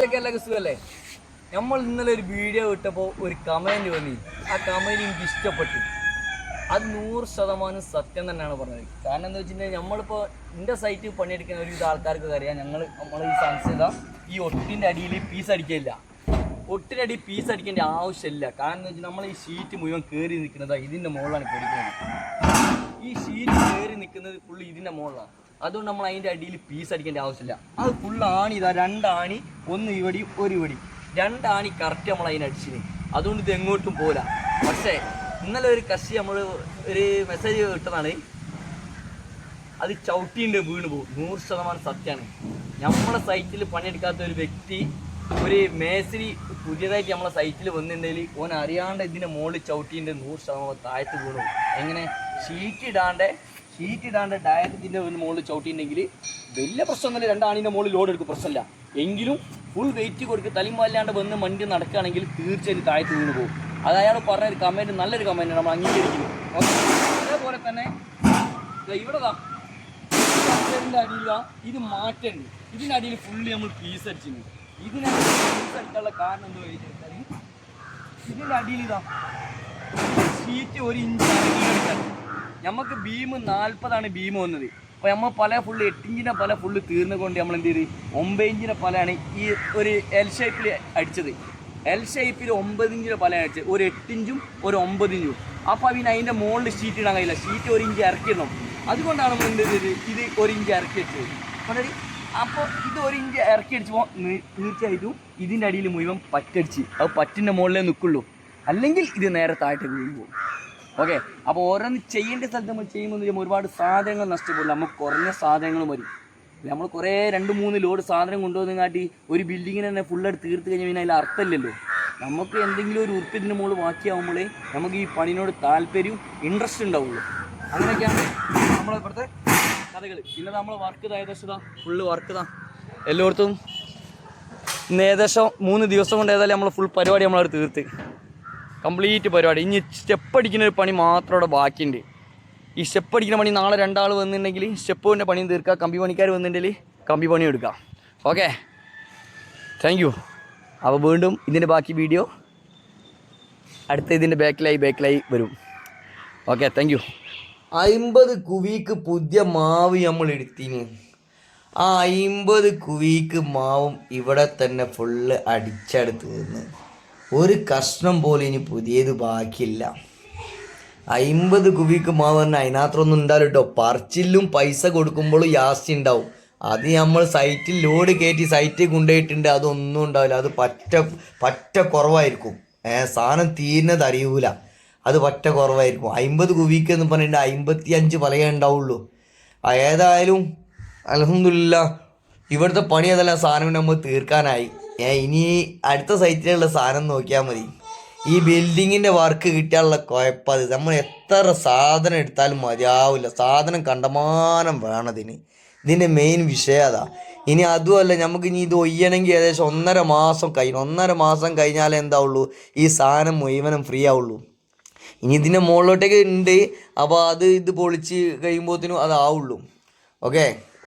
എല്ലാവർക്കും സുഖല്ലേ? നമ്മൾ ഇന്നലെ ഒരു വീഡിയോ ഇട്ടപ്പോൾ ഒരു കമൻറ്റ് വന്നി. ആ കമൻറ്റ് എനിക്ക് ഇഷ്ടപ്പെട്ടു. അത് 100% സത്യം തന്നെയാണ് പറഞ്ഞത്. കാരണം എന്താ വെച്ചിട്ടുണ്ടെങ്കിൽ നമ്മളിപ്പോൾ എൻ്റെ സൈറ്റ് പണിയെടുക്കുന്ന ഒരുവിധ ആൾക്കാർക്ക് അറിയാം. നമ്മൾ ഈ സംശയത ഈ ഒട്ടിൻ്റെ അടിയിൽ പീസ് അടിക്കില്ല. ഒട്ടിൻ്റെ അടിയിൽ പീസ് അടിക്കേണ്ട ആവശ്യമില്ല. കാരണം എന്താ വെച്ചാൽ നമ്മൾ ഈ ഷീറ്റ് മുഴുവൻ കയറി നിൽക്കുന്നത് ഇതിൻ്റെ മുകളിലാണ് കയറിക്കുന്നത്. ഈ ഷീറ്റ് കയറി നിൽക്കുന്നത് ഫുള്ള് ഇതിൻ്റെ മുകളിലാണ്. അതുകൊണ്ട് നമ്മൾ അതിൻ്റെ അടിയിൽ പീസ് അടിക്കേണ്ട ആവശ്യമില്ല. അത് ഫുള്ള് ആണി, ഇതാ 2 ആണി, ഒന്ന് ഇവിടെ ഒരു ഇവിടെ 2 ആണി കറക്റ്റ് നമ്മൾ അതിനടിച്ചിന്. അതുകൊണ്ട് ഇത് എങ്ങോട്ടും പോരാ. പക്ഷേ ഇന്നലെ ഒരു കശി നമ്മൾ ഒരു മെസ്സേജ് ഇട്ടതാണ്, അത് ചവിട്ടീൻ്റെ വീണ് പോകും. 100% സത്യമാണ്. നമ്മളെ സൈറ്റിൽ പണിയെടുക്കാത്ത ഒരു വ്യക്തി, ഒരു മേസ്ത്രി പുതിയതായിട്ട് നമ്മളെ സൈറ്റിൽ വന്നിട്ടുണ്ടെങ്കിൽ ഓൻ അറിയാണ്ട് ഇതിൻ്റെ മുകളിൽ ചവിട്ടീൻ്റെ 100% താഴത്ത് വീണു. എങ്ങനെ ഷീറ്റ് ഇടാണ്ട് ഡയറക്റ്റ് ഇതിൻ്റെ മുകളിൽ ചവിട്ടിയിട്ടുണ്ടെങ്കിൽ വലിയ പ്രശ്നമൊന്നുമില്ല. 2 ആണിൻ്റെ മുകളിൽ ലോഡ് എടുക്കും, പ്രശ്നമില്ല. എങ്കിലും ഫുൾ വെയിറ്റ് കൊടുക്കുക തലിയും വല്ലാണ്ട് വന്ന് വണ്ടി നടക്കുകയാണെങ്കിൽ തീർച്ചയായും താഴത്ത് വീണ് പോകും. അത് അയാൾ പറഞ്ഞൊരു കമൻറ്റ്, നല്ലൊരു കമൻറ്റാണ്, നമ്മൾ അംഗീകരിക്കുന്നു. ഓക്കെ, അതേപോലെ തന്നെ ഇവിടെ ഇതിൻ്റെ അടിയില ഇത് മാറ്റുണ്ട്. ഇതിൻ്റെ അടിയിൽ ഫുള്ള് നമ്മൾ പീസ് അടിച്ചിട്ടുണ്ട്. ഇതിനകത്ത് പീസ് അടിക്കാനുള്ള കാരണം എന്താ വെച്ചാൽ ഇതിൻ്റെ അടിയിൽ ഷീറ്റ് 1 ഇഞ്ച് അടിക്കാൻ നമുക്ക് ബീം 40 ബീം വന്നത്. അപ്പോൾ നമ്മൾ പല ഫുള്ള് 8 ഇഞ്ചിൻ്റെ പല ഫുള്ള് തീർന്നുകൊണ്ട് നമ്മൾ എന്ത് ചെയ്ത് 9 ഇഞ്ചിൻ്റെ പലയാണ് ഈ ഒരു എൽ ഷേപ്പിൽ അടിച്ചത്. എൽ ഷേപ്പിൽ 9 ഇഞ്ചിൻ്റെ പല അടിച്ചത്, ഒരു 8 ഇഞ്ചും ഒരു 9 ഇഞ്ചും. അപ്പോൾ പിന്നെ അതിൻ്റെ മുകളിൽ ഷീറ്റ് ഇടാൻ കഴിയില്ല. ഷീറ്റ് 1 ഇഞ്ച് ഇറക്കിയിടണം. അതുകൊണ്ടാണ് നമ്മൾ എന്ത് ചെയ്തത്, ഇത് 1 ഇഞ്ച് ഇറക്കി വെച്ചത്. കണ്ടടി. അപ്പോൾ ഇത് 1 ഇഞ്ച് ഇറക്കി അടിച്ചപ്പോൾ തീർച്ചയായിട്ടും ഇതിൻ്റെ അടിയിൽ മുഴുവൻ പറ്റടിച്ച് അത് പറ്റിൻ്റെ മുകളിലേ നിൽക്കുള്ളൂ. അല്ലെങ്കിൽ ഇത് നേരെ താഴത്തെ വീഴും പോകും. ഓക്കെ, അപ്പോൾ ഓരോന്ന് ചെയ്യേണ്ട സ്ഥലത്ത് നമ്മൾ ചെയ്യുമ്പോൾ ഒരുപാട് സാധനങ്ങൾ നഷ്ടപ്പെടില്ല. നമുക്ക് കുറഞ്ഞ സാധനങ്ങൾ മതി. നമ്മൾ കുറേ 2-3 ലോഡ് സാധനം കൊണ്ടുവന്ന് കാട്ടി ഒരു ബിൽഡിങ്ങിന് തന്നെ ഫുള്ളായിട്ട് തീർത്ത് കഴിഞ്ഞാൽ പിന്നെ അതിൽ അർത്ഥമില്ലല്ലോ. നമുക്ക് എന്തെങ്കിലും ഒരു ഉറുപ്പിൻ്റെ മുകളിൽ ബാക്കിയാവുമ്പോഴേ നമുക്ക് ഈ പണിനോട് താല്പര്യവും ഇൻട്രസ്റ്റ് ഉണ്ടാവുള്ളൂ. അങ്ങനെയൊക്കെയാണ് നമ്മളെ ഇപ്പോഴത്തെ കഥകൾ. പിന്നെ നമ്മൾ വർക്ക് ഏകദേശം ഫുള്ള് വർക്ക് എല്ലായിടത്തും ഇന്ന് ഏകദേശം 3 ദിവസം കൊണ്ട് ഏതായാലും നമ്മൾ ഫുൾ പരിപാടി നമ്മളവിടെ തീർത്ത് കംപ്ലീറ്റ് പരിപാടി. ഇനി സ്റ്റെപ്പ് അടിക്കുന്ന ഒരു പണി മാത്രം അവിടെ ബാക്കിയുണ്ട്. ഈ സ്റ്റെപ്പ് അടിക്കുന്ന പണി നാളെ 2 ആൾ വന്നിട്ടുണ്ടെങ്കിൽ സ്റ്റെപ്പിൻ്റെ പണിയും തീർക്കുക, കമ്പി പണിക്കാർ വന്നിട്ടുണ്ടെങ്കിൽ കമ്പി പണി എടുക്കുക. Okay, thank you. അപ്പോൾ വീണ്ടും ഇതിൻ്റെ ബാക്കി വീഡിയോ അടുത്ത ഇതിൻ്റെ ബാക്കിലായി വരും. Okay, thank you. 50 കുവിക്ക് പുതിയ മാവ് നമ്മൾ എടുത്തിന്. ആ 50 കുവിക്ക് മാവും ഇവിടെ തന്നെ ഫുള്ള് അടിച്ചെടുത്ത് നിന്ന് ഒരു കഷ്ണം പോലെ ഇനി പുതിയത് ബാക്കിയില്ല. 50 കുവിക്ക് മാവ് തന്നെ അതിനകത്തൊന്നും ഉണ്ടാവില്ല കേട്ടോ. പറച്ചിലും പൈസ കൊടുക്കുമ്പോഴും യാസ്തി ഉണ്ടാവും. അത് നമ്മൾ സൈറ്റിൽ ലോഡ് കയറ്റി സൈറ്റിൽ കൊണ്ടുപോയിട്ടുണ്ട്, അതൊന്നും ഉണ്ടാവില്ല. അത് പറ്റ കുറവായിരിക്കും. സാധനം തീരുന്നത് അറിയൂല, അത് പറ്റ കുറവായിരിക്കും. 50 കുവിക്ക് എന്ന് പറഞ്ഞിട്ട് 55 പലകേ ഉണ്ടാവുള്ളൂ. ഏതായാലും അൽഹംദുലില്ലാ ഇവിടുത്തെ പണി അതെല്ലാം സാധനം നമ്മൾ തീർക്കാനായി. ഇനി അടുത്ത സൈറ്റിലുള്ള സാധനം നോക്കിയാൽ മതി. ഈ ബിൽഡിങ്ങിൻ്റെ വർക്ക് കിട്ടിയാലുള്ള കുഴപ്പം അത് നമ്മൾ എത്ര സാധനം എടുത്താലും മതിയാവില്ല. സാധനം കണ്ടമാനം വേണതിന്. ഇതിൻ്റെ മെയിൻ വിഷയം അതാ. ഇനി അതുമല്ല, നമുക്ക് ഇനി ഇത് ഒയ്യണമെങ്കിൽ ഏകദേശം 1.5 മാസം കഴിയും. 1.5 മാസം കഴിഞ്ഞാലേ എന്താവുള്ളൂ, ഈ സാധനം മുഴുവനും ഫ്രീ ആവുള്ളൂ. ഇനി ഇതിൻ്റെ മുകളിലോട്ടേക്ക് ഉണ്ട്. അപ്പോൾ ഇത് പൊളിച്ച് കഴിയുമ്പോഴത്തേനും അതാവുള്ളൂ. ഓക്കെ.